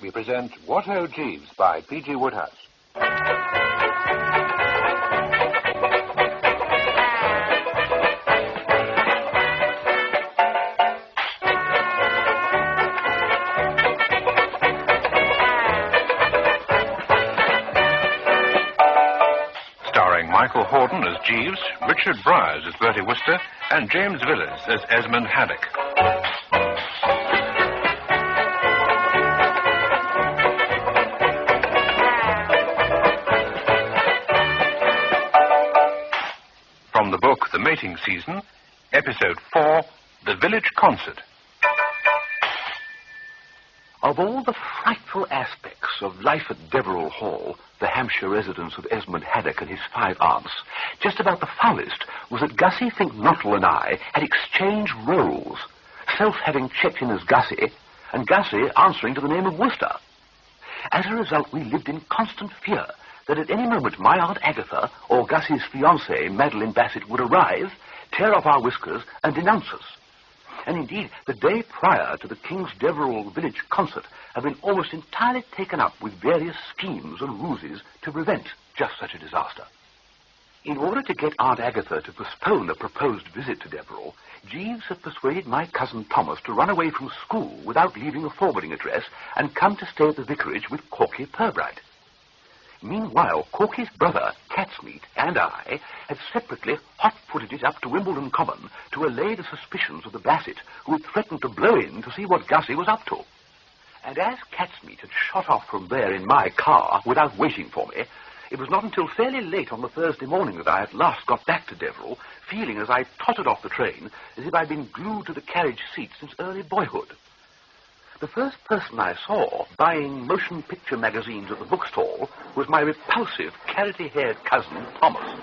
we present What-Ho Jeeves by P.G. Wodehouse. Starring Michael Hordern as Jeeves, Richard Bryars as Bertie Wooster, and James Villiers as Esmond Haddock. From the book The Mating Season, Episode 4, The Village Concert. Of all the frightful aspects of life at Deverill Hall, the Hampshire residence of Esmond Haddock and his 5 aunts, just about the foulest was that Gussie Fink-Nottle and I had exchanged roles, self having checked in as Gussie, and Gussie answering to the name of Wooster. As a result, we lived in constant fear that at any moment my Aunt Agatha or Gussie's fiancée, Madeline Bassett, would arrive, tear off our whiskers, and denounce us. And indeed, the day prior to the King's Deverill village concert had been almost entirely taken up with various schemes and ruses to prevent just such a disaster. In order to get Aunt Agatha to postpone a proposed visit to Deverill, Jeeves had persuaded my cousin Thomas to run away from school without leaving a forwarding address and come to stay at the vicarage with Corky Pirbright. Meanwhile, Corky's brother, Catsmeat, and I had separately hot-footed it up to Wimbledon Common to allay the suspicions of the Bassett, who had threatened to blow in to see what Gussie was up to. And as Catsmeat had shot off from there in my car without waiting for me, it was not until fairly late on the Thursday morning that I at last got back to Deverill, feeling as I tottered off the train as if I'd been glued to the carriage seat since early boyhood. The first person I saw buying motion picture magazines at the bookstall was my repulsive, carroty-haired cousin, Thomas.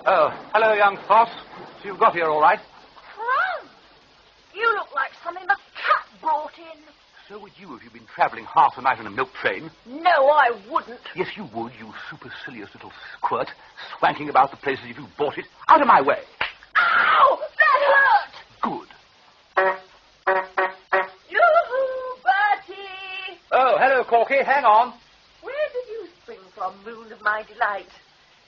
Oh, hello, young Foss. So you've got here all right? Frank, you look like something the cat brought in. So would you if you'd been travelling half the night in a milk train. No, I wouldn't. Yes, you would, you supercilious little squirt, swanking about the place as if you bought it. Out of my way. Ow! That hurt! Good. Yoo-hoo, Bertie! Oh, hello, Corky. Hang on. Where did you spring from, moon of my delight?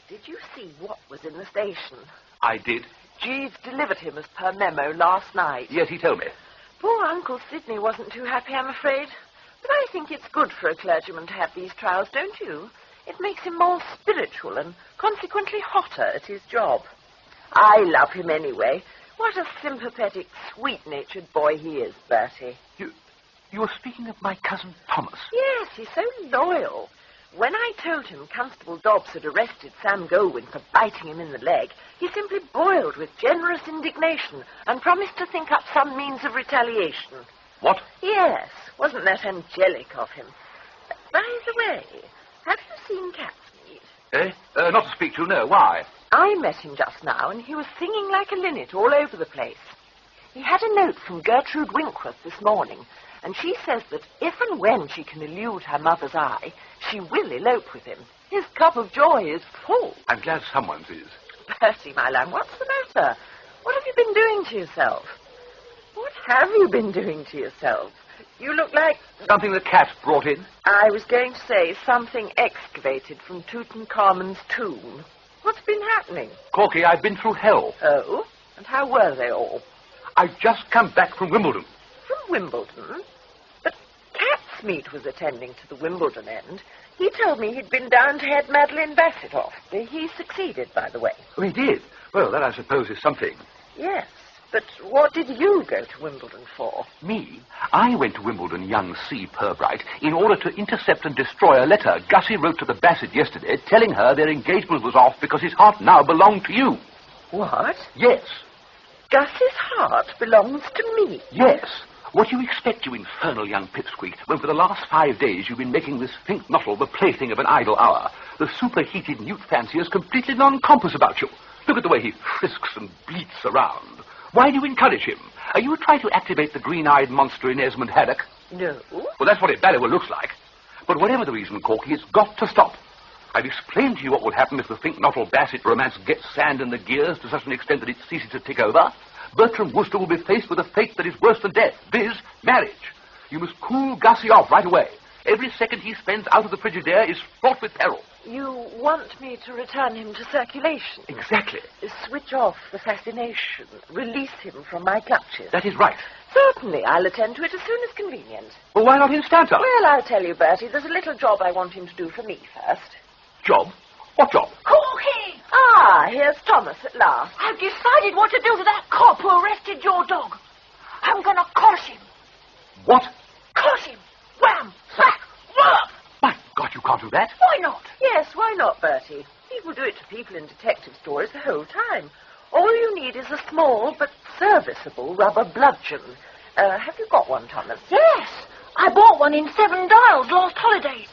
Did you see what was in the station? I did. Jeeves delivered him as per memo last night. Yes, he told me. Poor Uncle Sidney wasn't too happy, I'm afraid. But I think it's good for a clergyman to have these trials, don't you? It makes him more spiritual and consequently hotter at his job. I love him anyway. What a sympathetic, sweet-natured boy he is, Bertie. You were speaking of my cousin Thomas? Yes, he's so loyal. When I told him Constable Dobbs had arrested Sam Goldwyn for biting him in the leg, he simply boiled with generous indignation and promised to think up some means of retaliation. What? Yes, wasn't that angelic of him? By the way, have you seen Catsmeat? Not to speak to, no. Why? I met him just now, and he was singing like a linnet all over the place. He had a note from Gertrude Winkworth this morning, and she says that if and when she can elude her mother's eye, she will elope with him. His cup of joy is full. I'm glad someone's is. Bertie, my lamb, what's the matter? What have you been doing to yourself? What have you been doing to yourself? You look like... Something the cat brought in? I was going to say something excavated from Tutankhamun's tomb. What's been happening? Corky, I've been through hell. Oh? And how were they all? I've just come back from Wimbledon. From Wimbledon? But Catsmeat was attending to the Wimbledon end. He told me he'd been down to head Madeline Bassett off. He succeeded, by the way. Oh, he did? Well, that, I suppose, is something. Yes, but what did you go to Wimbledon for? Me? I went to Wimbledon, young C. Pirbright, in order to intercept and destroy a letter Gussie wrote to the Bassett yesterday telling her their engagement was off because his heart now belonged to you. What? Yes. Gussie's heart belongs to me? Yes. What do you expect, you infernal young pipsqueak, when for the last 5 days you've been making this Fink-Nottle the plaything of an idle hour? The superheated newt fancier's completely non-compass about you. Look at the way he frisks and bleats around. Why do you encourage him? Are you trying to activate the green-eyed monster in Esmond Haddock? No. Well, that's what it very well looks like. But whatever the reason, Corky, it's got to stop. I've explained to you what would happen if the Fink-Nottle Bassett romance gets sand in the gears to such an extent that it ceases to tick over. Bertram Wooster will be faced with a fate that is worse than death, viz., Marriage. You must cool Gussie off right away. Every second he spends out of the Frigidaire is fraught with peril. You want me to return him to circulation? Exactly. Switch off the fascination. Release him from my clutches. That is right. Certainly, I'll attend to it as soon as convenient. Well, why not instanter? Well, I'll tell you, Bertie, there's a little job I want him to do for me first. Job? What job? Corky! Ah, here's Thomas at last. I've decided what to do to that cop who arrested your dog. I'm going to curse him. What? Curse him. Wham! Smack! Wham! My God, you can't do that. Why not? Yes, why not, Bertie? People do it to people in detective stories the whole time. All you need is a small but serviceable rubber bludgeon. Have you got one, Thomas? Yes. I bought one in 7 Dials last holidays.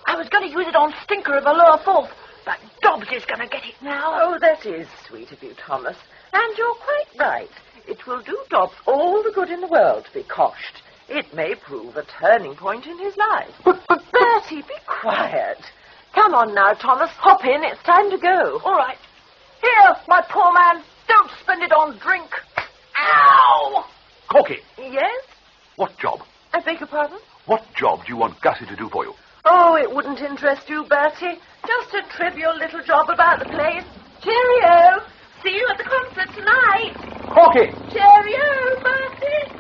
I was going to use it on Stinker of a lower fourth, but Dobbs is going to get it now. Oh, that is sweet of you, Thomas. And you're quite right. It will do Dobbs all the good in the world to be coshed. It may prove a turning point in his life. But Bertie, be quiet. Come on now, Thomas. Hop in. It's time to go. All right. Here, my poor man. Don't spend it on drink. Ow! Corky, Yes? what job? I beg your pardon? What job do you want Gussie to do for you? Oh, it wouldn't interest you, Bertie. Just a trivial little job about the place. Cheerio. See you at the concert tonight. Corky! Cheerio, Bertie.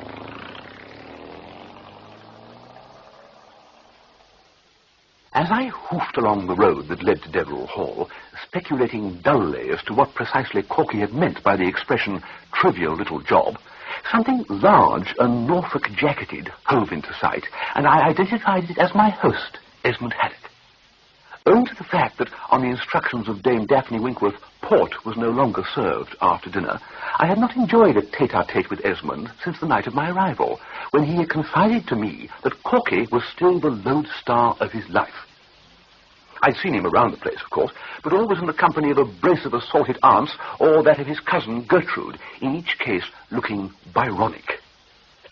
As I hoofed along the road that led to Deverill Hall, speculating dully as to what precisely Corky had meant by the expression trivial little job, something large and Norfolk-jacketed hove into sight, and I identified it as my host, Esmond Haddock. Owing to the fact that, on the instructions of Dame Daphne Winkworth, port was no longer served after dinner, I had not enjoyed a tete-a-tete with Esmond since the night of my arrival, when he had confided to me that Corky was still the lodestar of his life. I'd seen him around the place, of course, but always in the company of a brace of assorted aunts or that of his cousin Gertrude, in each case looking Byronic.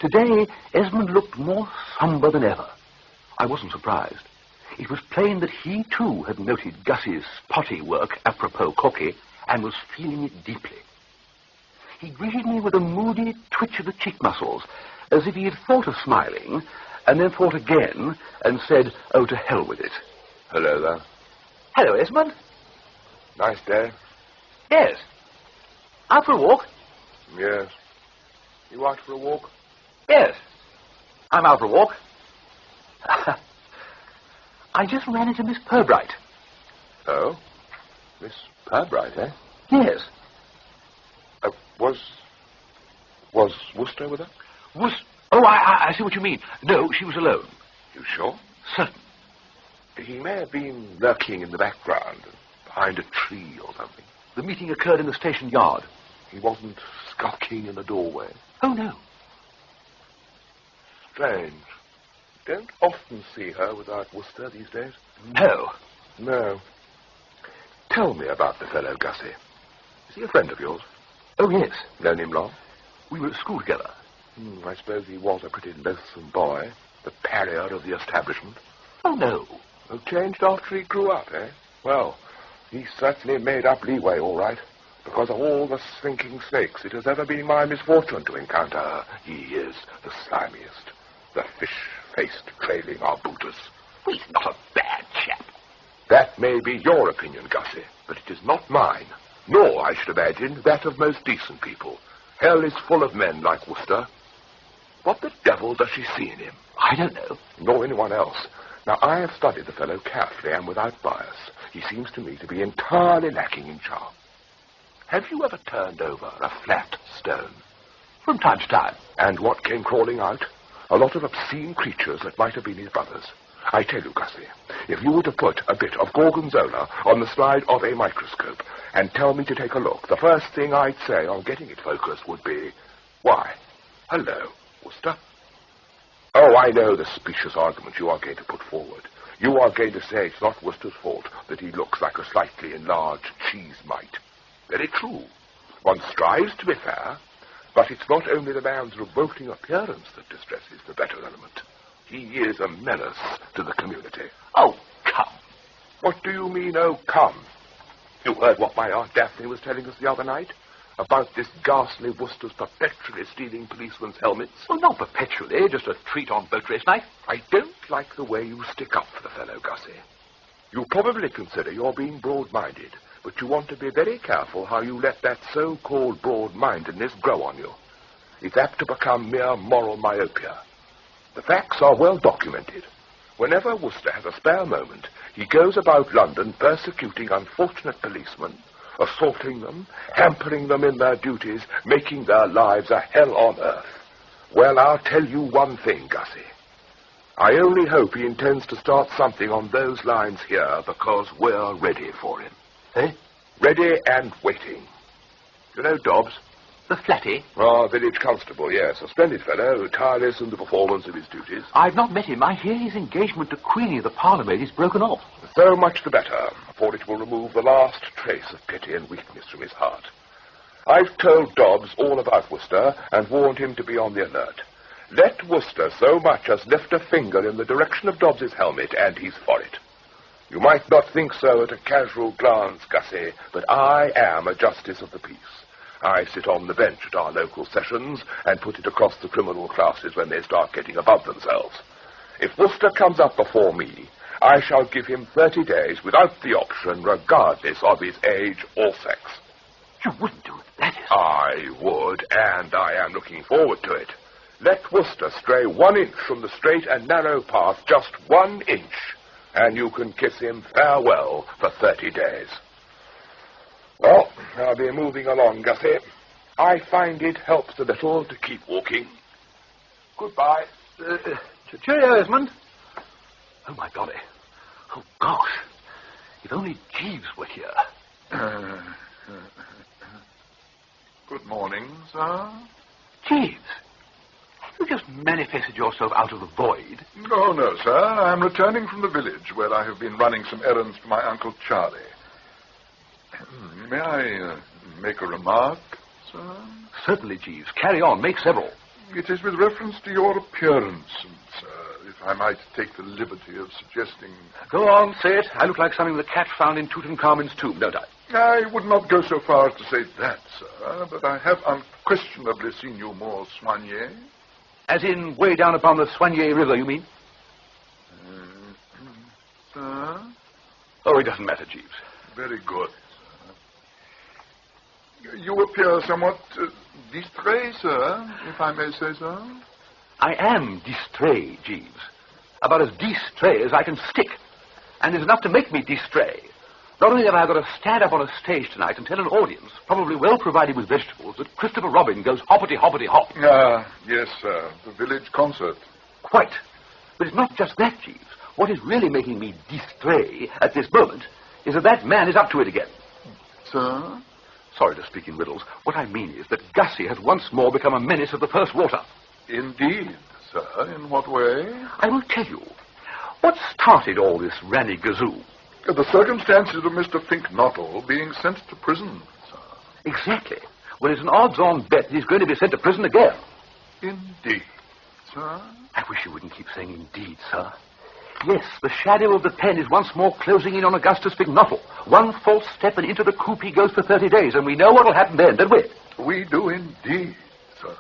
Today, Esmond looked more sombre than ever. I wasn't surprised. It was plain that he, too, had noted Gussie's spotty work apropos Corky and was feeling it deeply. He greeted me with a moody twitch of the cheek muscles, as if he had thought of smiling, and then thought again, and said, oh, to hell with it. Hello there. Hello, Esmond. Nice day. Yes. Out for a walk? Yes. You out for a walk? Yes. I'm out for a walk. I just ran into Miss Pirbright. Oh? Miss Pirbright, eh? Yes. Was Wooster with her? Oh, I see what you mean. No, she was alone. You sure? Certain. He may have been lurking in the background, behind a tree or something. The meeting occurred in the station yard. He wasn't skulking in the doorway. Oh, no. Strange. Don't often see her without Wooster these days. No. No. Tell me about the fellow Gussie. Is he a friend of yours? Oh, yes. Known him long? We were at school together. I suppose he was a pretty loathsome boy, the pariah of the establishment. Oh, no. Changed after he grew up, eh? Well, he certainly made up leeway, all right. Because of all the slinking snakes, it has ever been my misfortune to encounter. He is the slimiest, the fish-faced trailing arbutus. He's not a bad chap. That may be your opinion, Gussie, but it is not mine. Nor, I should imagine, that of most decent people. Hell is full of men like Wooster. What the devil does she see in him? I don't know. Nor anyone else. Now, I have studied the fellow carefully and without bias. He seems to me to be entirely lacking in charm. Have you ever turned over a flat stone? From time to time. And what came crawling out? A lot of obscene creatures that might have been his brothers. I tell you, Gussie, if you were to put a bit of gorgonzola on the slide of a microscope and tell me to take a look, the first thing I'd say on getting it focused would be, why, hello, Wooster. Oh, I know the specious argument you are going to put forward. You are going to say it's not Wooster's fault that he looks like a slightly enlarged cheese mite. Very true. One strives to be fair, but it's not only the man's revolting appearance that distresses the better element. He is a menace to the community. Oh, come. What do you mean, oh, come? You heard what my Aunt Daphne was telling us the other night? about this ghastly Wooster's perpetually stealing policemen's helmets? Well, not perpetually, just a treat on boat race night. I don't like the way you stick up for the fellow, Gussie. You probably consider you're being broad-minded, but you want to be very careful how you let that so-called broad-mindedness grow on you. It's apt to become mere moral myopia. The facts are well documented. Whenever Wooster has a spare moment, he goes about London persecuting unfortunate policemen, assaulting them, hampering them in their duties, making their lives a hell on earth. Well, I'll tell you one thing, Gussie. I only hope he intends to start something on those lines here, because we're ready for him. Eh? Ready and waiting. You know Dobbs? The flatty? Ah, village constable, yes. A splendid fellow, tireless in the performance of his duties. I've not met him. I hear his engagement to Queenie, the parlourmaid, is broken off. So much the better, for it will remove the last trace of pity and weakness from his heart. I've told Dobbs all about Wooster and warned him to be on the alert. Let Wooster so much as lift a finger in the direction of Dobbs's helmet, and he's for it. You might not think so at a casual glance, Gussie, but I am a justice of the peace. I sit on the bench at our local sessions and put it across the criminal classes when they start getting above themselves. If Wooster comes up before me, I shall give him 30 days without the option, regardless of his age or sex. You wouldn't do it, that is. I would, and I am looking forward to it. Let Wooster stray 1 inch from the straight and narrow path, just 1 inch, and you can kiss him farewell for 30 days. Well, I'll be moving along, Gussie. I find it helps a little to keep walking. Goodbye. Cheerio, Esmond. Oh, my golly. Oh, gosh. If only Jeeves were here. Good morning, sir. Jeeves, have you just manifested yourself out of the void? No, sir. I'm returning from the village where I have been running some errands for my Uncle Charlie. May I make a remark, sir? Certainly, Jeeves. Carry on. Make several. It is with reference to your appearance, sir, if I might take the liberty of suggesting... Go on, say it. I look like something the cat found in Tutankhamun's tomb, don't I? I would not go so far as to say that, sir, but I have unquestionably seen you more soigné. As in way down upon the Soigné River, you mean? Sir? Oh, it doesn't matter, Jeeves. Very good. You appear somewhat distrait, sir, if I may say so. I am distrait, Jeeves. About as distrait as I can stick. And there's enough to make me distrait. Not only have I got to stand up on a stage tonight and tell an audience, probably well provided with vegetables, that Christopher Robin goes hoppity-hoppity-hop. Yes, sir. The village concert. Quite. But it's not just that, Jeeves. What is really making me distrait at this moment is that man is up to it again. Sir? Sorry to speak in riddles. What I mean is that Gussie has once more become a menace of the first water. Indeed, sir. In what way? I will tell you. What started all this ranny-gazoo? The circumstances of Mr. Fink-Nottle being sent to prison, sir. Exactly. Well, it's an odds-on bet that he's going to be sent to prison again. Indeed, sir. I wish you wouldn't keep saying indeed, sir. Yes, the shadow of the pen is once more closing in on Augustus Fink-Nottle. One false step and into the coop he goes for 30 days, and we know what will happen then, don't we? We do indeed, sir.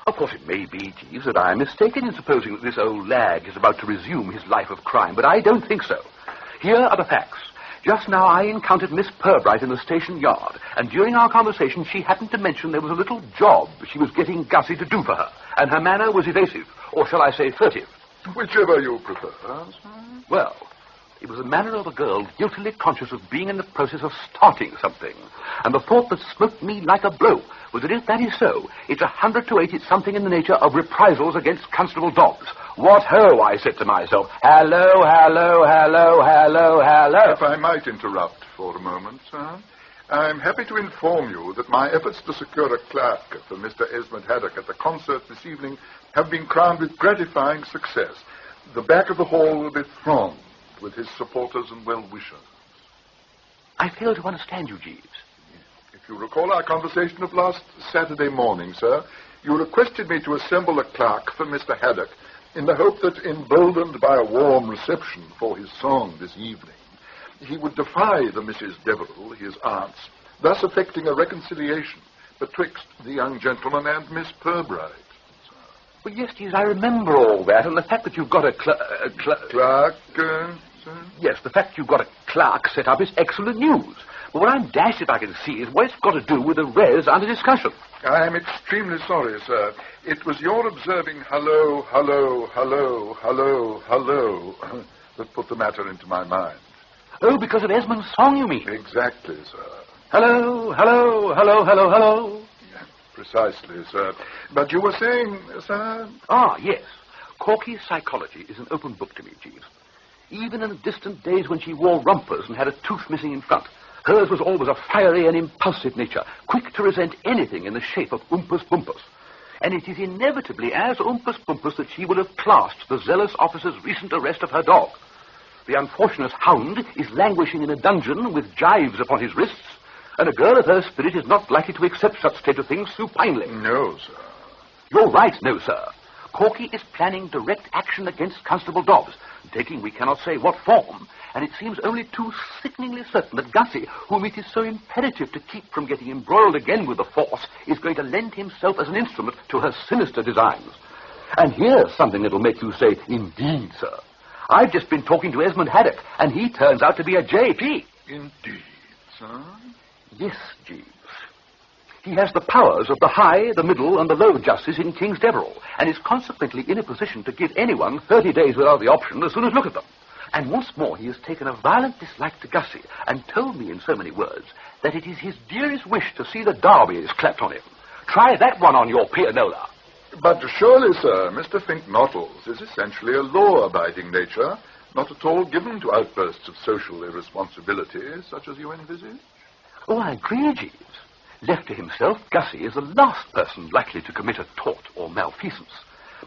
Of course, it may be, Jeeves, that I am mistaken in supposing that this old lag is about to resume his life of crime, but I don't think so. Here are the facts. Just now I encountered Miss Pirbright in the station yard, and during our conversation she happened to mention there was a little job she was getting Gussie to do for her, and her manner was evasive, or shall I say furtive. Whichever you prefer, sir. Well, it was the manner of a girl guiltily conscious of being in the process of starting something, and the thought that smote me like a blow was that if that is so, it's 100 to 8 it's something in the nature of reprisals against Constable Dobbs. What ho, I said to myself. Hello, hello, hello, hello, hello. If I might interrupt for a moment, sir. I'm happy to inform you that my efforts to secure a clerk for Mr. Esmond Haddock at the concert this evening have been crowned with gratifying success. The back of the hall will be thronged with his supporters and well-wishers. I fail to understand you, Jeeves. If you recall our conversation of last Saturday morning, sir, you requested me to assemble a clerk for Mr. Haddock in the hope that, emboldened by a warm reception for his song this evening, he would defy the Mrs. Deverill, his aunts, thus effecting a reconciliation betwixt the young gentleman and Miss Purbright. Well, yes, Jeeves, I remember all that, and the fact that you've got a Clerk, sir? Yes, the fact you've got a clerk set up is excellent news. But what I'm dashed if I can see is what it's got to do with the res under discussion. I am extremely sorry, sir. It was your observing hello, hello, hello, hello, hello that put the matter into my mind. Oh, because of Esmond's song, you mean? Exactly, sir. Hello, hello, hello, hello, hello. Precisely, sir. But you were saying, sir... Ah, yes. Corky's psychology is an open book to me, Jeeves. Even in the distant days when she wore rompers and had a tooth missing in front, hers was always a fiery and impulsive nature, quick to resent anything in the shape of umpus bumpus. And it is inevitably as umpus bumpus that she would have classed the zealous officer's recent arrest of her dog. The unfortunate hound is languishing in a dungeon with gyves upon his wrists, and a girl of her spirit is not likely to accept such state of things supinely. No, sir. You're right, no, sir. Corky is planning direct action against Constable Dobbs, taking we cannot say what form, and it seems only too sickeningly certain that Gussie, whom it is so imperative to keep from getting embroiled again with the force, is going to lend himself as an instrument to her sinister designs. And here's something that'll make you say, indeed, sir. I've just been talking to Esmond Haddock, and he turns out to be a J.P. Indeed, sir? Yes, Jeeves. He has the powers of the high, the middle, and the low justice in King's Deverill, and is consequently in a position to give anyone 30 days without the option as soon as look at them. And once more he has taken a violent dislike to Gussie, and told me in so many words that it is his dearest wish to see the derbies clapped on him. Try that one on your pianola. But surely, sir, Mr. Fink-Nottle's is essentially a law-abiding nature, not at all given to outbursts of social irresponsibility, such as you envisage. Oh, I agree, Jeeves. Left to himself, Gussie is the last person likely to commit a tort or malfeasance.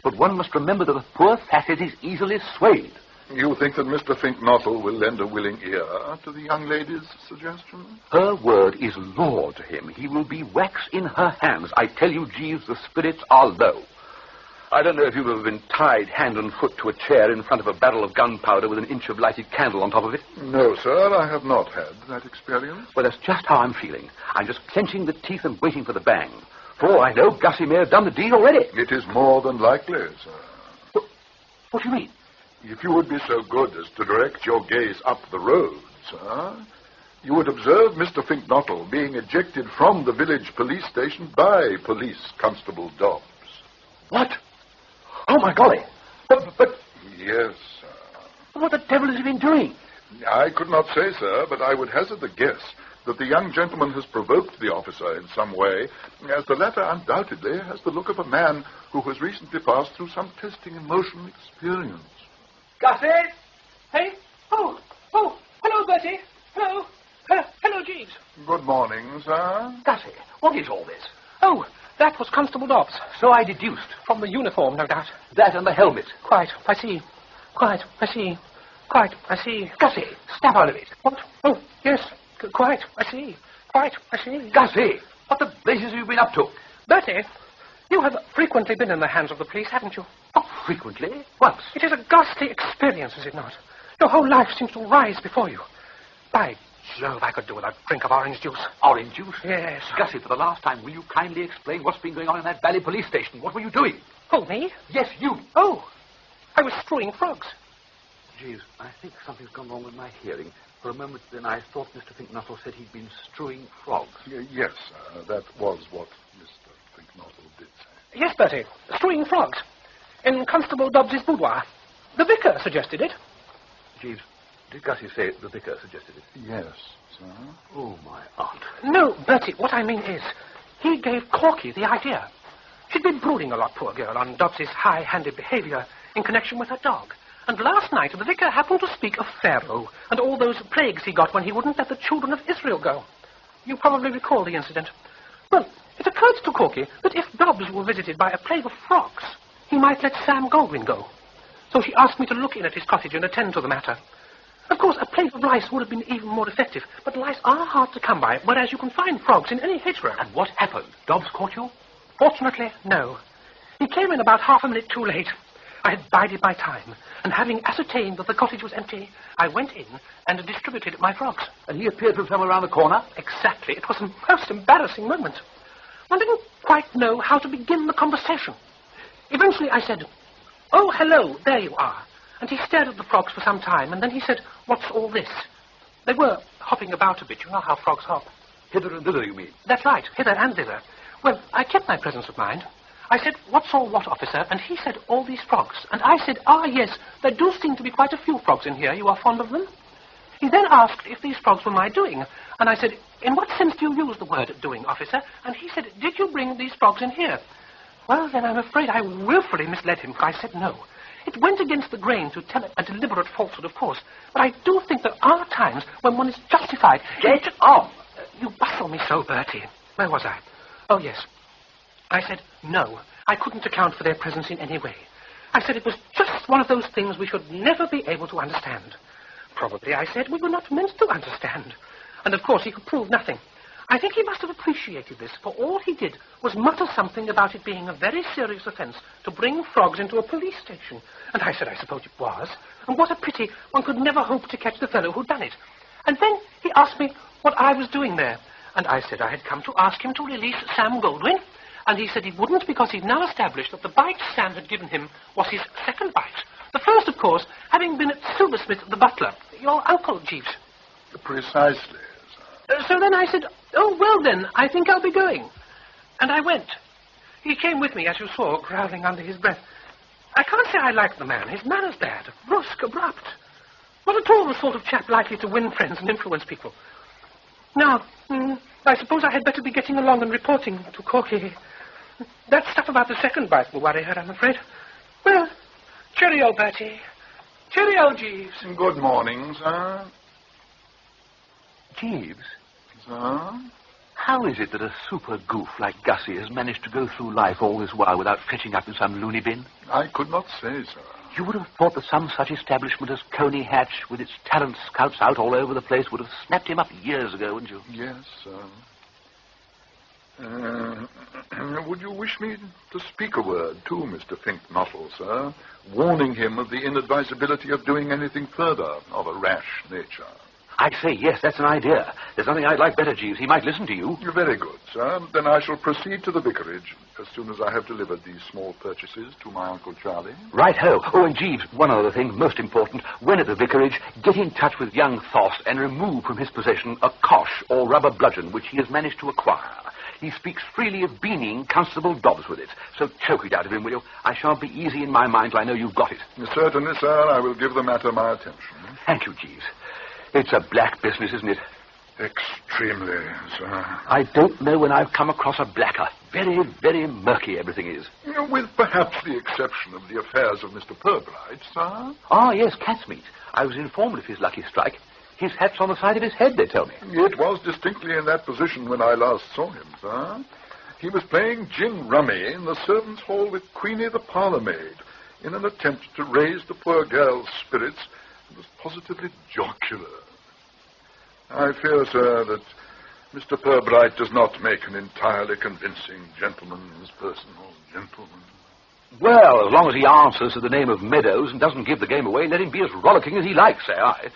But one must remember that the poor fathead is easily swayed. You think that Mr. Fink-Nottle will lend a willing ear to the young lady's suggestion? Her word is law to him. He will be wax in her hands. I tell you, Jeeves, the spirits are low. I don't know if you've ever been tied hand and foot to a chair in front of a barrel of gunpowder with an inch of lighted candle on top of it. No, sir, I have not had that experience. Well, that's just how I'm feeling. I'm just clenching the teeth and waiting for the bang. For all I know, Gussie may have done the deed already. It is more than likely, sir. What do you mean? If you would be so good as to direct your gaze up the road, sir, you would observe Mr. Fink-Nottle being ejected from the village police station by Police Constable Dobbs. What? Oh, my golly. But... Yes, sir. What the devil has he been doing? I could not say, sir, but I would hazard the guess that the young gentleman has provoked the officer in some way, as the latter undoubtedly has the look of a man who has recently passed through some testing emotional experience. Gussie? Hey? Oh, hello, Bertie. Hello. Hello, Jeeves. Good morning, sir. Gussie, what is all this? Oh, that was Constable Dobbs. So I deduced. From the uniform, no doubt. That and the helmet. Quite, I see. Quite, I see. Quite, I see. Gussie, snap out of it. What? Oh, yes. Quite, I see. Quite, I see. Gussie, what the blazes have you been up to? Bertie, you have frequently been in the hands of the police, haven't you? Oh, frequently. Once. It is a ghastly experience, is it not? Your whole life seems to rise before you. By Jove, I could do with a drink of orange juice. Orange juice? Yes. Gussie, for the last time, will you kindly explain what's been going on in that Valley police station? What were you doing? Oh, me? Yes, you. Oh, I was strewing frogs. Jeeves, I think something's gone wrong with my hearing. For a moment then I thought Mr. Fink-Nottle said he'd been strewing frogs. Yes, that was what Mr. Fink-Nottle did say. Yes, Bertie, strewing frogs. In Constable Dobbs's boudoir. The vicar suggested it. Jeeves, did Gussie say the vicar suggested it? Yes, sir. Oh, my aunt. No, Bertie, what I mean is, he gave Corky the idea. She'd been brooding a lot, poor girl, on Dobbs's high-handed behavior in connection with her dog. And last night, the vicar happened to speak of Pharaoh and all those plagues he got when he wouldn't let the children of Israel go. You probably recall the incident. Well, it occurred to Corky that if Dobbs were visited by a plague of frogs, he might let Sam Goldwyn go. So she asked me to look in at his cottage and attend to the matter. Of course, a plague of lice would have been even more effective, but lice are hard to come by, whereas you can find frogs in any hedgerow. And what happened? Dobbs caught you? Fortunately, no. He came in about half a minute too late. I had bided my time, and having ascertained that the cottage was empty, I went in and distributed my frogs. And he appeared from somewhere around the corner? Exactly. It was a most embarrassing moment. I didn't quite know how to begin the conversation. Eventually I said, "Oh, hello, there you are." And he stared at the frogs for some time, and then he said, "What's all this?" They were hopping about a bit. You know how frogs hop. Hither and thither, you mean? That's right, hither and thither. Well, I kept my presence of mind. I said, "What's all what, officer?" And he said, "All these frogs." And I said, "Ah, yes, there do seem to be quite a few frogs in here. You are fond of them?" He then asked if these frogs were my doing. And I said, "In what sense do you use the word doing, officer?" And he said, "Did you bring these frogs in here?" Well, then I'm afraid I willfully misled him, for I said no. It went against the grain to tell a deliberate falsehood, of course. But I do think there are times when one is justified. Get on! You bustle me so, Bertie. Where was I? Oh, yes. I said no. I couldn't account for their presence in any way. I said it was just one of those things we should never be able to understand. Probably, I said, we were not meant to understand. And, of course, he could prove nothing. I think he must have appreciated this, for all he did was mutter something about it being a very serious offence to bring frogs into a police station. And I said, I suppose it was. And what a pity, one could never hope to catch the fellow who'd done it. And then he asked me what I was doing there. And I said I had come to ask him to release Sam Goldwyn. And he said he wouldn't because he'd now established that the bite Sam had given him was his second bite. The first, of course, having been at Silversmith the butler, your uncle, Jeeves. Precisely. So then I said, "Oh, well then, I think I'll be going." And I went. He came with me, as you saw, growling under his breath. I can't say I liked the man. His manner's bad, brusque, abrupt. Not at all the sort of chap likely to win friends and influence people. Now, I suppose I had better be getting along and reporting to Corky. That stuff about the second bite will worry her, I'm afraid. Well, cheerio, Bertie. Cheerio, Jeeves. Good morning, sir. Jeeves, Sir? how is it that a super goof like Gussie has managed to go through life all this while without fetching up in some loony bin? I could not say, sir. You would have thought that some such establishment as Coney Hatch, with its talent scouts out all over the place, would have snapped him up years ago, wouldn't you? Yes, sir. Would you wish me to speak a word to Mr. Fink-Nottle, sir, warning him of the inadvisability of doing anything further of a rash nature? I'd say yes, that's an idea. There's nothing I'd like better, Jeeves. He might listen to you. Very good, sir. Then I shall proceed to the vicarage as soon as I have delivered these small purchases to my Uncle Charlie. Right-ho. Oh, and Jeeves, one other thing, most important. When at the vicarage, get in touch with young Thoss and remove from his possession a cosh or rubber bludgeon which he has managed to acquire. He speaks freely of beaning Constable Dobbs with it. So choke it out of him, will you? I shan't be easy in my mind till I know you've got it. Certainly, sir. I will give the matter my attention. Thank you, Jeeves. It's a black business, isn't it? Extremely, sir. I don't know when I've come across a blacker. Very, very murky everything is. With perhaps the exception of the affairs of Mr. Purbright, sir. Ah, yes, cat's meat. I was informed of his lucky strike. His hat's on the side of his head, they tell me. It was distinctly in that position when I last saw him, sir. He was playing gin rummy in the servants' hall with Queenie the parlour-maid in an attempt to raise the poor girl's spirits. It was positively jocular. I fear, sir, that Mr. Purbright does not make an entirely convincing gentleman's personal gentleman. Well, as long as he answers to the name of Meadows and doesn't give the game away, let him be as rollicking as he likes, say I.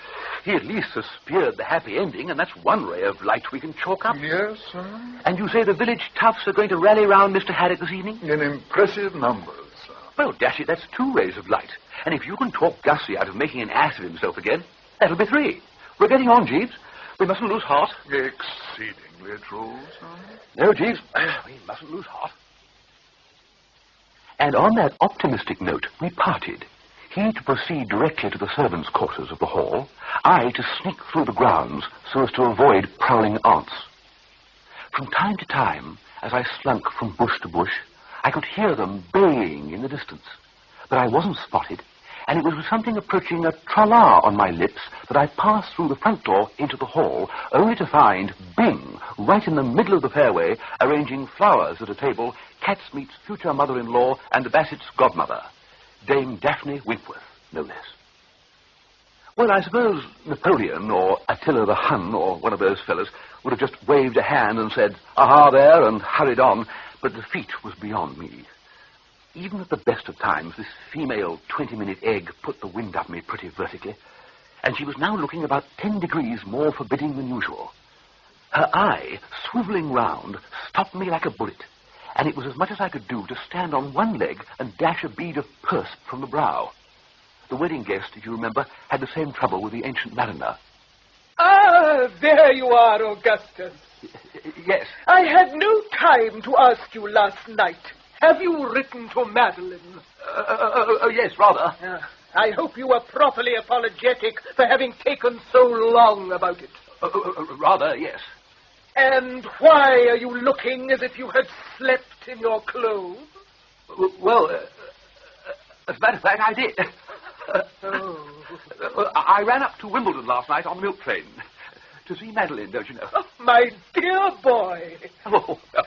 He at least has speared the happy ending, and that's one ray of light we can chalk up. Yes, sir. And you say the village toughs are going to rally round Mr. Haddock this evening? In impressive numbers, sir. Well, dash it, that's 2 rays of light. And if you can talk Gussie out of making an ass of himself again, that'll be 3. We're getting on, Jeeves. We mustn't lose heart. Exceedingly true, sir. No, Jeeves, we mustn't lose heart. And on that optimistic note, we parted. He to proceed directly to the servants' quarters of the hall, I to sneak through the grounds so as to avoid prowling aunts. From time to time, as I slunk from bush to bush, I could hear them baying in the distance. But I wasn't spotted, and it was with something approaching a tra-la on my lips that I passed through the front door into the hall, only to find Bing, right in the middle of the fairway, arranging flowers at a table, Catsmeat's future mother-in-law and the Bassett's godmother, Dame Daphne Winkworth, no less. Well, I suppose Napoleon or Attila the Hun or one of those fellows would have just waved a hand and said, "Aha there," and hurried on, but the feat was beyond me. Even at the best of times, this female 20-minute egg put the wind up me pretty vertically, and she was now looking about 10 degrees more forbidding than usual. Her eye, swivelling round, stopped me like a bullet, and it was as much as I could do to stand on one leg and dash a bead of perspiration from the brow. The wedding guest, if you remember, had the same trouble with the ancient mariner. Ah, there you are, Augustus. Yes. I had no time to ask you last night. Have you written to Madeline? Yes, rather. I hope you were properly apologetic for having taken so long about it. Rather, yes. And why are you looking as if you had slept in your clothes? Well, as a matter of fact, I did. I ran up to Wimbledon last night on the milk train to see Madeline, don't you know? Oh, my dear boy. Oh, no.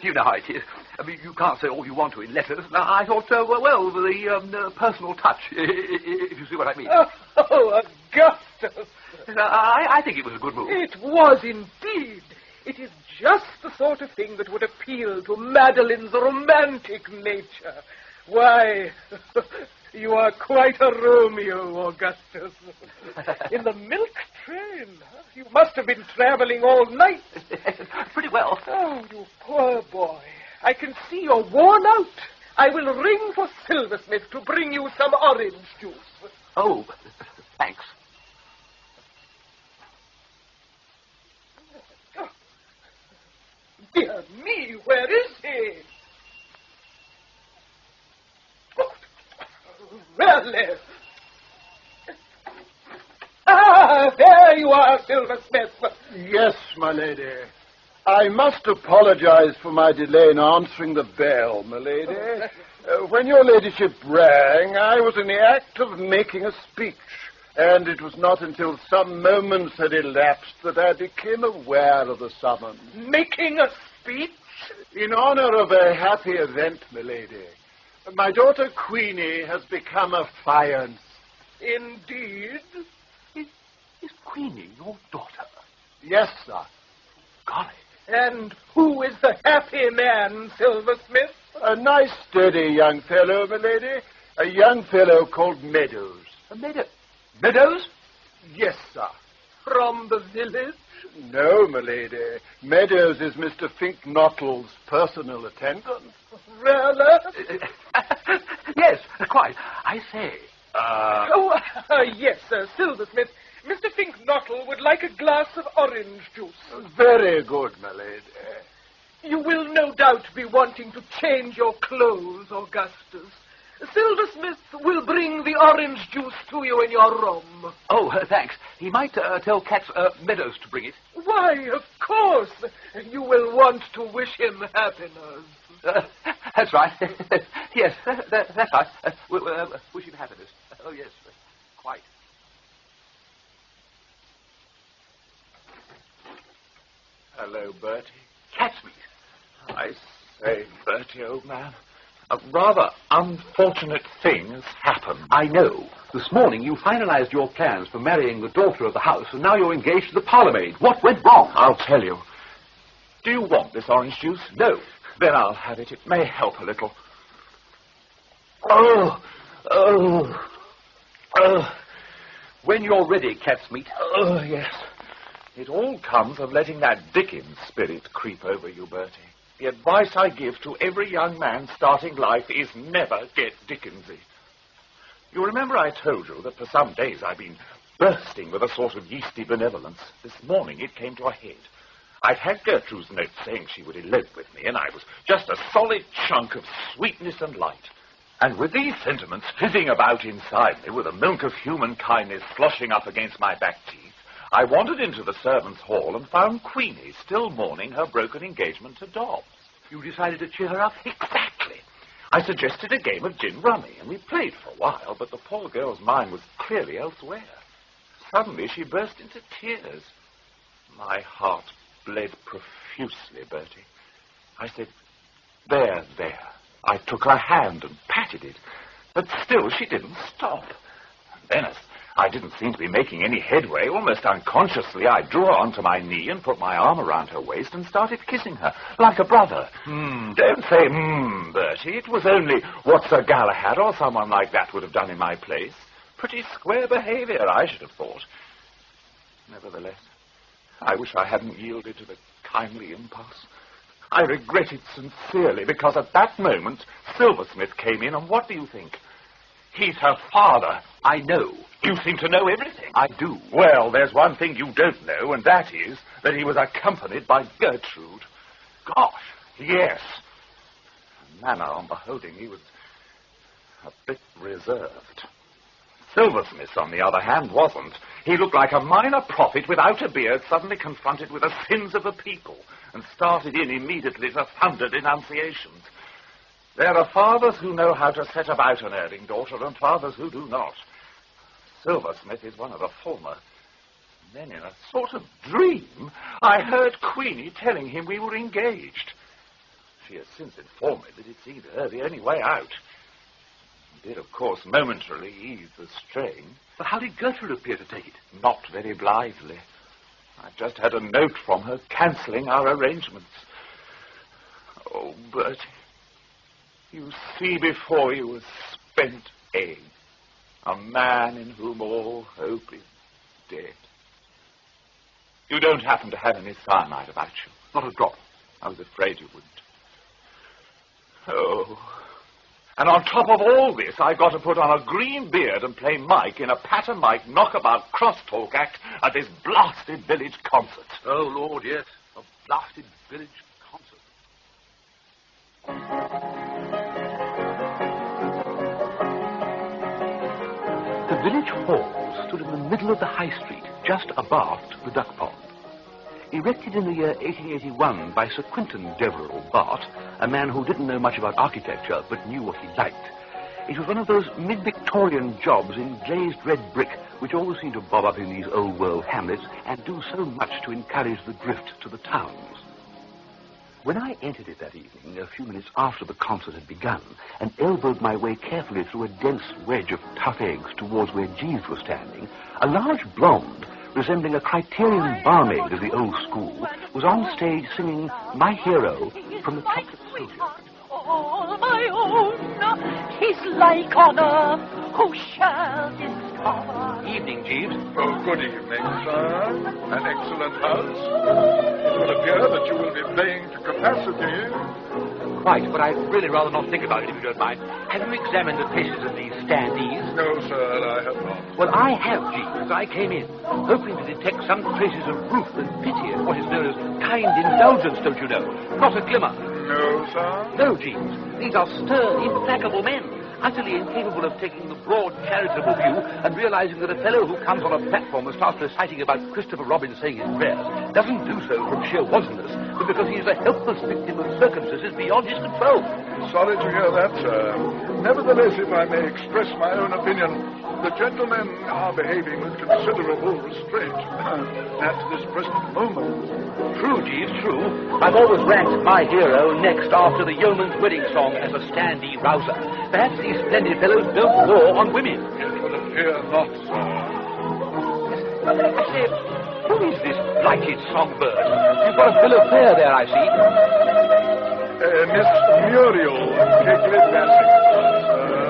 You know how it is. I mean, you can't say all you want to in letters. I thought, the personal touch, if you see what I mean. Oh, Augustus. I think it was a good move. It was indeed. It is just the sort of thing that would appeal to Madeline's romantic nature. Why, you are quite a Romeo, Augustus. In the milk train. You must have been traveling all night. Pretty well. Oh, you poor boy. I can see you're worn out. I will ring for Silversmith to bring you some orange juice. Oh, thanks. Dear me, where is he? Really? Ah, there you are, Silversmith. Yes, my lady. I must apologize for my delay in answering the bell, my lady. When your ladyship rang, I was in the act of making a speech, and it was not until some moments had elapsed that I became aware of the summons. Making a speech? In honor of a happy event, my lady. My daughter Queenie has become a fiancée. Indeed? Is Queenie your daughter? Yes, sir. Golly. And who is the happy man, Silversmith? A nice, steady young fellow, my lady. A young fellow called Meadows. Meadows? Yes, sir. From the village? No, my lady. Meadows is Mr. Fink-Nottle's personal attendant. Rather? Yes, quite. I say. Yes, sir, Silversmith. Mr. Fink-Nottle would like a glass of orange juice. Very good, my lady. You will no doubt be wanting to change your clothes, Augustus. Silversmith will bring the orange juice to you in your room. Oh, thanks. He might tell Katz Meadows to bring it. Why, of course. You will want to wish him happiness. That's right. Yes, that's right. Wish him happiness. Oh, yes, quite. Hello, Bertie. Cat's meat. I say, Bertie, old man, a rather unfortunate thing has happened. I know. This morning you finalized your plans for marrying the daughter of the house, and now you're engaged to the parlourmaid. What went wrong? I'll tell you. Do you want this orange juice? No. Then I'll have it. It may help a little. When you're ready, cat's meat. Oh, yes. It all comes of letting that Dickens spirit creep over you, Bertie. The advice I give to every young man starting life is never get Dickensy. You remember I told you that for some days I've been bursting with a sort of yeasty benevolence. This morning it came to a head. I'd had Gertrude's note saying she would elope with me, and I was just a solid chunk of sweetness and light. And with these sentiments fizzing about inside me, with the milk of human kindness sloshing up against my back teeth, I wandered into the servants' hall and found Queenie still mourning her broken engagement to Dobbs. You decided to cheer her up? Exactly. I suggested a game of gin rummy, and we played for a while, but the poor girl's mind was clearly elsewhere. Suddenly she burst into tears. My heart bled profusely, Bertie. I said, there. I took her hand and patted it, but still she didn't stop. And then, as I didn't seem to be making any headway, almost unconsciously I drew her onto my knee and put my arm around her waist and started kissing her, like a brother. Don't say, Bertie. It was only what Sir Galahad or someone like that would have done in my place. Pretty square behavior, I should have thought. Nevertheless, I wish I hadn't yielded to the kindly impulse. I regret it sincerely, because at that moment, Silversmith came in, and what do you think? He's her father. I know. You seem to know everything. I do. Well, there's one thing you don't know, and that is that he was accompanied by Gertrude. Gosh. Yes. The manner on beholding, he was a bit reserved. Silversmith, on the other hand, wasn't. He looked like a minor prophet without a beard, suddenly confronted with the sins of the people, and started in immediately to thunder denunciations. There are fathers who know how to set about an erring daughter, and fathers who do not. Silversmith is one of the former. Then, in a sort of dream, I heard Queenie telling him we were engaged. She has since informed me that it seemed to her the only way out. It did, of course, momentarily ease the strain. But how did Gertrude appear to take it? Not very blithely. I just had a note from her cancelling our arrangements. Oh, Bertie, you see before you a spent egg, a man in whom all hope is dead. You don't happen to have any cyanide about you? Not a drop. I was afraid you wouldn't. Oh. And on top of all this, I've got to put on a green beard and play Mike in a patter-Mike knockabout crosstalk act at this blasted village concert. Oh, Lord, yes. A blasted village concert. The village hall stood in the middle of the high street, just abaft the duck pond. Erected in the year 1881 by Sir Quintin Deverill, Bart, a man who didn't know much about architecture but knew what he liked. It was one of those mid-Victorian jobs in glazed red brick which always seem to bob up in these old-world hamlets and do so much to encourage the drift to the towns. When I entered it that evening, a few minutes after the concert had begun, and elbowed my way carefully through a dense wedge of tough eggs towards where Jeeves was standing, a large blonde, resembling a Criterion barmaid of the old school, was on stage singing My Hero from the Chocolate Soldier. All my own, his like on earth, who shall discover? Evening, Jeeves. Oh, good evening, sir. An excellent house. It will appear that you will be playing to capacity. Quite, but I'd really rather not think about it, if you don't mind. Have you examined the faces of these standees? No, sir, I have not. Well, I have, Jeeves. I came in, hoping to detect some traces of ruth and pity and what is known as kind indulgence, don't you know? Not a glimmer. No, sir? No, Jeeves. These are stern, implacable men, utterly incapable of taking the broad, charitable view and realizing that a fellow who comes on a platform and starts reciting about Christopher Robin saying his prayers doesn't do so from sheer wantonness, but because he is a helpless victim of circumstances beyond his control. Sorry to hear that, sir. Nevertheless, if I may express my own opinion, the gentlemen are behaving with considerable restraint at this present moment. True, Jeeves, true. I've always ranked My Hero next after the Yeoman's Wedding Song as a standee rouser. Perhaps these splendid fellows don't war on women. It would appear not, sir. I say, who is this blighted songbird? You've got a bill of fare there, I see. Miss Muriel Kegley-Bassett.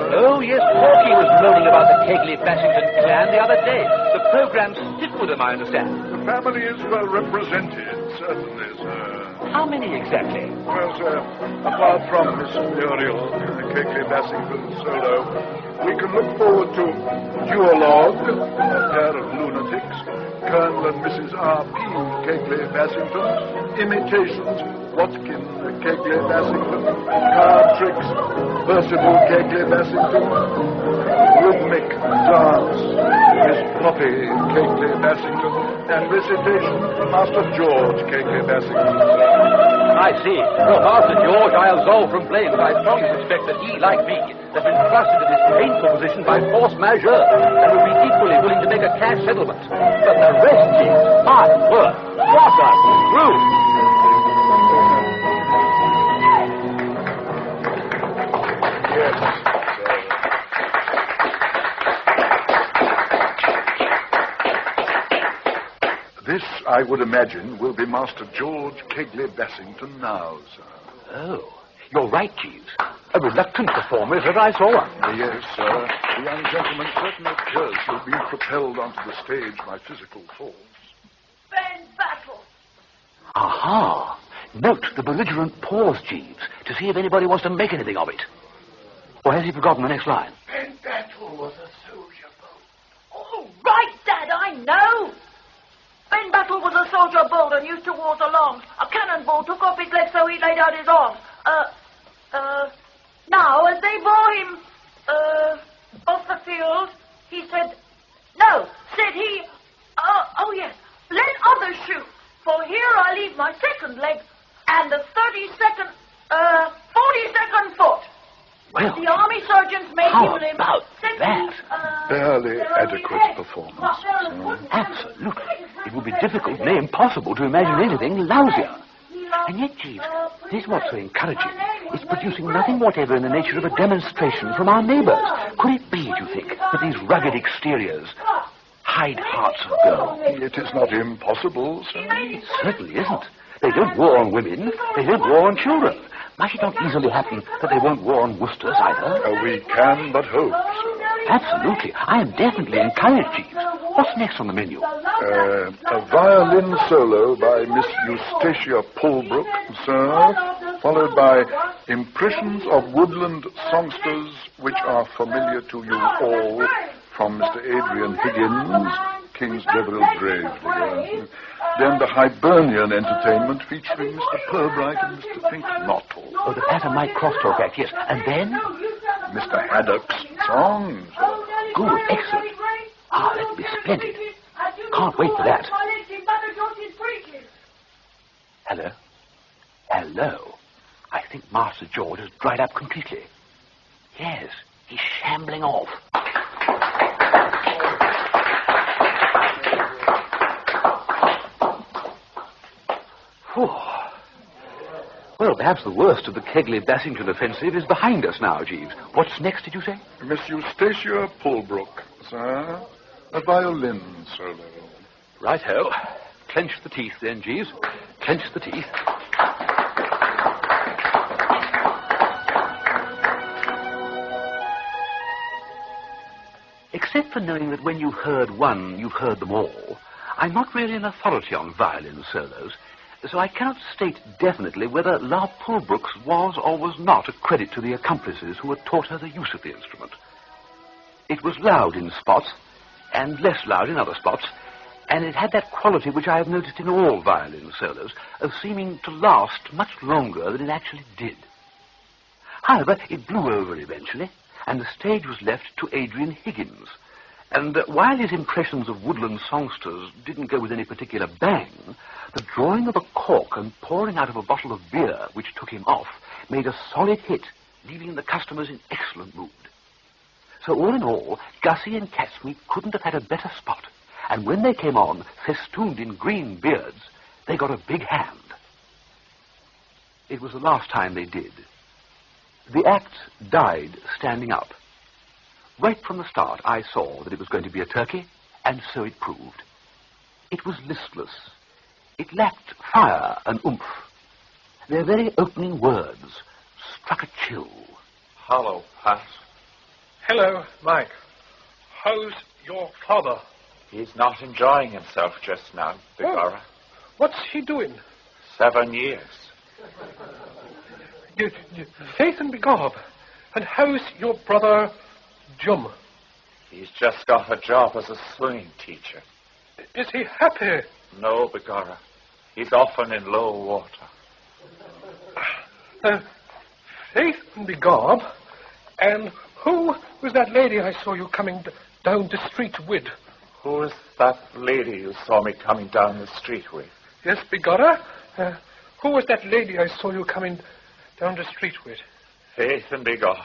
Oh, yes, Porky was moaning about the Kegley-Bassington clan the other day. The program's stiff with them, I understand. The family is well represented, certainly, sir. How many exactly? Well, sir, apart from Miss Muriel Kegley-Bassington solo, we can look forward to Duologue, a pair of lunatics, Colonel and Mrs. R.P. Kegley-Bassington, Imitations, Watkin Kegley-Bassington, Card Tricks, Percival Kegley-Bassington, Rhythmic Dance, Miss Poppy Kegley-Bassington, and Recitation, Master George Kegley-Bassington. I see. Well, Master George, I absolve from blame, but I strongly suspect that he, like me, has been thrust into this painful position by force majeure, and would be equally willing to make a cash settlement. But the rest, Jeeves, my word, what a screw! This, I would imagine, will be Master George Kegley-Bassington now, sir. Oh, you're right, Jeeves. A reluctant performer is that I saw one. Yes, sir. The young gentleman certainly appears to have been propelled onto the stage by physical force. Bend back, Aha! Note the belligerent pause, Jeeves, to see if anybody wants to make anything of it. Or has he forgotten the next line? And battle was a soldier bold. Oh, right, Dad, I know. Ben Battle was a soldier bold and used to water along. A cannonball took off his leg so he laid out his arms. Now, as they bore him, off the field, he said, no, said he, oh yes, let others shoot, for here I leave my second leg and the 42nd foot. Well, The army surgeons made how him limp. about Said that? Barely adequate performance. Absolutely. It would be difficult, nay, impossible to imagine anything lousier. And yet, Jeeves, this is what's so encouraging. It's producing nothing whatever in the nature of a demonstration from our neighbours. Could it be, do you think, that these rugged exteriors hide hearts of gold? It is not impossible, sir. It certainly isn't. They don't war on women. They don't war on children. Might it not easily happen that they won't war on Woosters either? We can but hope, sir. Absolutely. I am definitely encouraged, Jeeves. What's next on the menu? A violin solo by Miss Eustacia Pulbrook, sir, followed by impressions of woodland songsters which are familiar to you all from Mr. Adrian Higgins, King's Deverill Gravedigger. Then the Hibernian entertainment featuring Mr. Pirbright and Mr. Fink-Nottle. Oh, the pantomime crosstalk act, yes. And then? Mr. Haddock's songs. Good, excellent. Ah, that'd be splendid. Can't wait for that. Hello? Hello? I think Master George has dried up completely. Yes, he's shambling off. Whew. Well, perhaps the worst of the Kegley-Bassington offensive is behind us now, Jeeves. What's next, did you say? Miss Eustacia Pulbrook, sir. A violin solo. Right-ho. Clench the teeth, then, Jeeves. Clench the teeth. Except for knowing that when you've heard one, you've heard them all, I'm not really an authority on violin solos, so I cannot state definitely whether La Pulbrook's was or was not a credit to the accomplices who had taught her the use of the instrument. It was loud in spots, and less loud in other spots, and it had that quality which I have noticed in all violin solos, of seeming to last much longer than it actually did. However, it blew over eventually, and the stage was left to Adrian Higgins, and while his impressions of woodland songsters didn't go with any particular bang, the drawing of a cork and pouring out of a bottle of beer which took him off made a solid hit, leaving the customers in excellent mood. So all in all, Gussie and Catsmeat couldn't have had a better spot, and when they came on, festooned in green beards, they got a big hand. It was the last time they did. The act died standing up. Right from the start, I saw that it was going to be a turkey, and so it proved. It was listless. It lacked fire and oomph. Their very opening words struck a chill. Hello, Pat. Hello, Mike. How's your father? He's not enjoying himself just now, Begorra. What's he doing? 7 years. Faith and begob. And how's your brother, Jum? He's just got a job as a swimming teacher. Is he happy? No, Begorra. He's often in low water. Faith and begob. And who was that lady I saw you coming down the street with? Who is that lady you saw me coming down the street with? Yes, Begorra. Who was that lady I saw you coming down the street with? Faith and begob.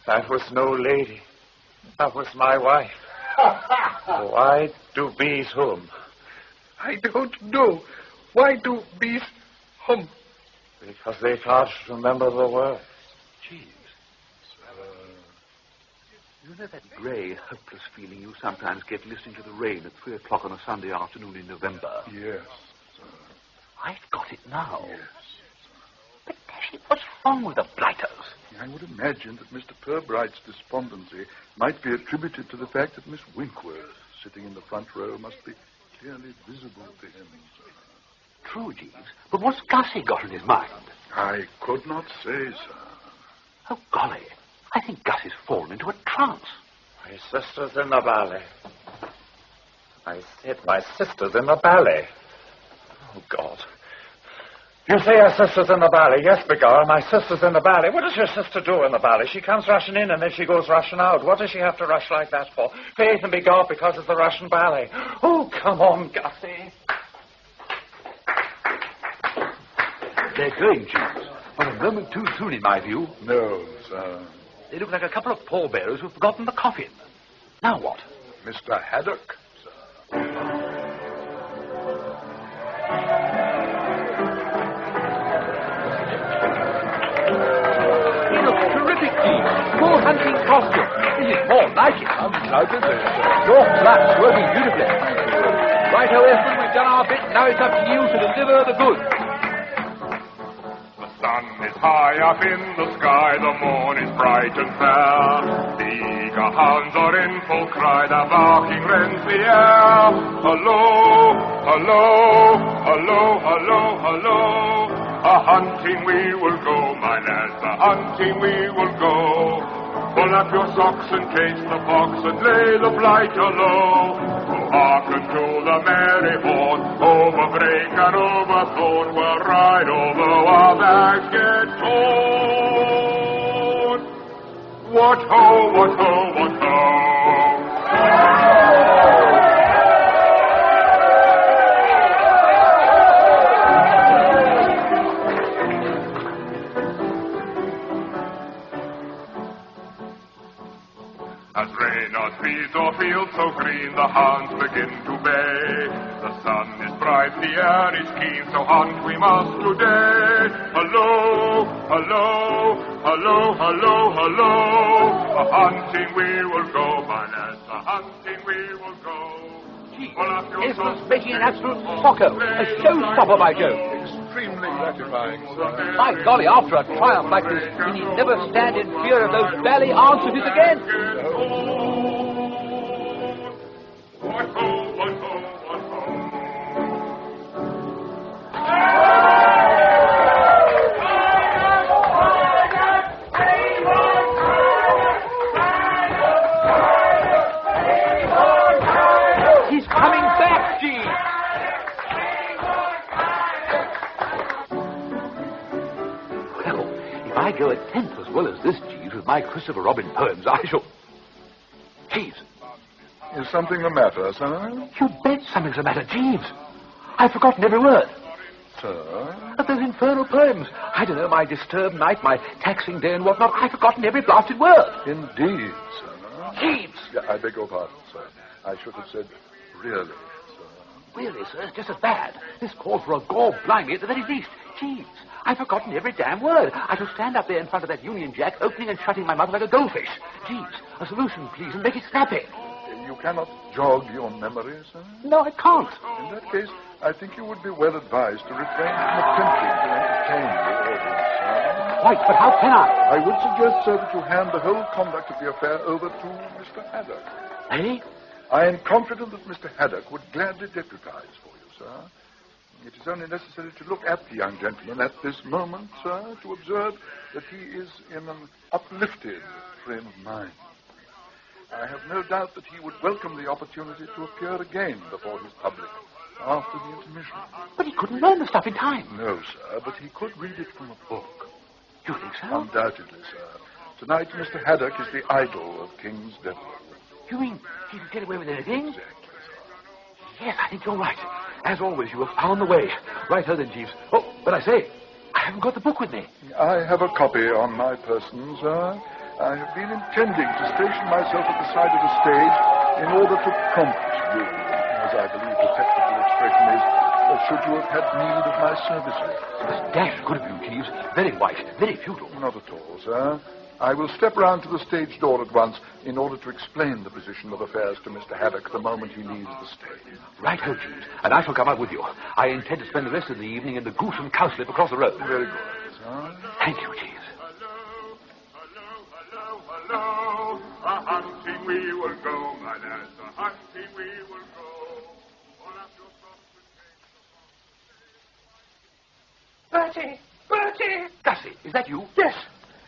That was no lady. That was my wife. Why do bees hum? I don't know. Why do bees hum? Because they can't remember the words. Jeeves. You know that grey, hopeless feeling you sometimes get listening to the rain at 3 o'clock on a Sunday afternoon in November? Yes, sir. I've got it now. Yes. But, Dashy, what's wrong with the blighters? I would imagine that Mr. Pirbright's despondency might be attributed to the fact that Miss Winkworth, sitting in the front row, must be clearly visible to him. true, Jeeves. But what's Gussie got in his mind? I could not say, sir. Oh, golly. I think Gussie's fallen into a trance. My sister's in the ballet. I said my sister's in the ballet. Oh, God. You say your sister's in the ballet. Yes, begorra, my sister's in the ballet. What does your sister do in the ballet? She comes rushing in and then she goes rushing out. What does she have to rush like that for? Faith and begorra, because it's the Russian ballet. Oh, come on, Gussie. They're going, Jeeves. But a moment too soon, in my view. No, sir. They look like a couple of pallbearers who've forgotten the coffin. Now what? Mr. Haddock, sir. He looks terrific, Jeeves. Full hunting costume. This is more like it. Undoubtedly, sir. Your flat's working beautifully. Righto, Esmond, we've done our bit. Now it's up to you to deliver the goods. The sun is high up in the sky, the morn is bright and fair. The eager hounds are in full cry, their barking rends the air. Hello, hello, hello, hello, hello. A-hunting we will go, my lads, a-hunting we will go. Pull up your socks and case the box and lay the blighter low. Oh, hearken to the merry horn, over brake and over thorn, we'll ride over our bags get torn. What ho, what ho, what ho. As rain or trees or fields so green, the hounds begin to bay. The sun is bright, the air is keen, so hunt we must today. Hello, hello, hello, hello, hello. A-hunting we will go, my lads, a-hunting we will go. Esmond's making an absolute socko. A showstopper, by Jove. Extremely gratifying, sir. My golly, after a triumph like this, he need never stand in fear of those ballet answers again. What ho, what ho, what ho. He's coming back, Jeeves. Well, if I go a tenth as well as this, Jeeves, with my Christopher Robin poems, I shall... Jeeves. Is something the matter, sir? You bet something's the matter, Jeeves. I've forgotten every word. Sir? But those infernal poems. I don't know, my disturbed night, my taxing day and whatnot. I've forgotten every blasted word. Indeed, sir. Jeeves. Yeah, I beg your pardon, sir. I should have said, really, sir. Really, sir, it's just as bad. This calls for a gore blimey at the very least. Jeeves, I've forgotten every damn word. I shall stand up there in front of that Union Jack, opening and shutting my mouth like a goldfish. Jeeves, a solution, please, and make it snappy. You cannot jog your memory, sir? No, I can't. In that case, I think you would be well advised to refrain from attempting to entertain the audience, sir. Quite, but how can I? I would suggest, sir, that you hand the whole conduct of the affair over to Mr. Haddock. Eh? I am confident that Mr. Haddock would gladly deputize for you, sir. It is only necessary to look at the young gentleman at this moment, sir, to observe that he is in an uplifted frame of mind. I have no doubt that he would welcome the opportunity to appear again before his public after the intermission. But he couldn't learn the stuff in time. No, sir, but he could read it from a book. You think so? Undoubtedly, sir. Tonight, Mr. Haddock is the idol of King's Deverill. You mean he could get away with anything? Exactly, sir. Yes, I think you're right. As always, you have found the way. Right-o then, Jeeves. Oh, but I say, I haven't got the book with me. I have a copy on my person, sir. I have been intending to station myself at the side of the stage in order to prompt you, as I believe the technical expression is, should you have had need of my services. It's dashed good of you, Jeeves. Very white, very futile. Not at all, sir. I will step round to the stage door at once in order to explain the position of affairs to Mr. Haddock the moment he leaves the stage. Right-o, Jeeves. And I shall come up with you. I intend to spend the rest of the evening in the Goose and Cowslip across the road. Very good, sir. Thank you, Jeeves. Hello, a-hunting we will go, my lads, a-hunting we will go. All up your socks and Bertie! Bertie! Gussie, is that you? Yes.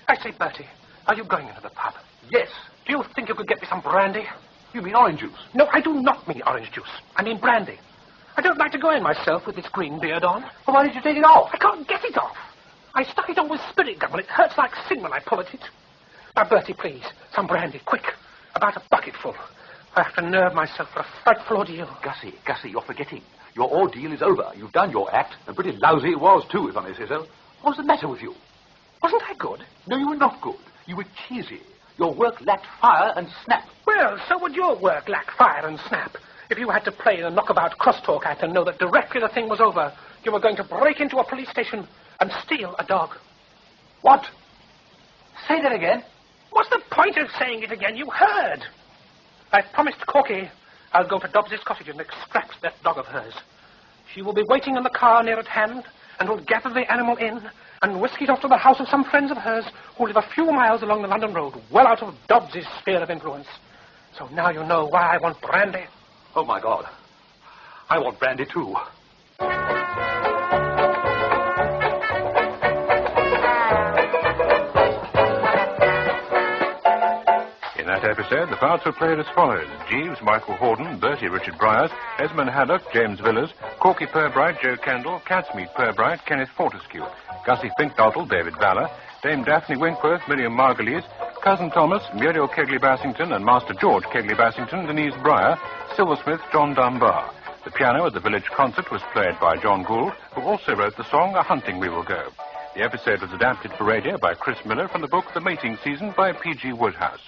I say, Bertie, are you going into the pub? Yes. Do you think you could get me some brandy? You mean orange juice? No, I do not mean orange juice. I mean brandy. I don't like to go in myself with this green beard on. Well, why did you take it off? I can't get it off. I stuck it on with spirit gum and it hurts like sin when I pull at it. Now, Bertie, please, some brandy, quick. About a bucketful. I have to nerve myself for a frightful ordeal. Gussie, you're forgetting. Your ordeal is over. You've done your act, and pretty lousy it was, too, if I may say so. What's the matter with you? Wasn't I good? No, you were not good. You were cheesy. Your work lacked fire and snap. Well, so would your work lack fire and snap. If you had to play the knockabout crosstalk act and know that directly the thing was over, you were going to break into a police station and steal a dog. What? Say that again. What's the point of saying it again? You heard. I promised Corky I'll go to Dobbs's cottage and extract that dog of hers. She will be waiting in the car near at hand and will gather the animal in and whisk it off to the house of some friends of hers who live a few miles along the London road, well out of Dobbs's sphere of influence. So now you know why I want brandy. Oh, my God. I want brandy, too. In that episode, the parts were played as follows. Jeeves, Michael Hordern, Bertie, Richard Bryars, Esmond Haddock, James Villiers, Corky Pirbright, Joe Kendall, Catsmeet Pirbright, Kenneth Fortescue, Gussie Fink-Nottle, David Valler, Dame Daphne Winkworth, Miriam Margulies, Cousin Thomas, Muriel Kegley-Bassington, and Master George Kegley-Bassington, Denise Breyer, silversmith John Dunbar. The piano at the village concert was played by John Gould, who also wrote the song A Hunting We Will Go. The episode was adapted for radio by Chris Miller from the book The Mating Season by P.G. Wodehouse.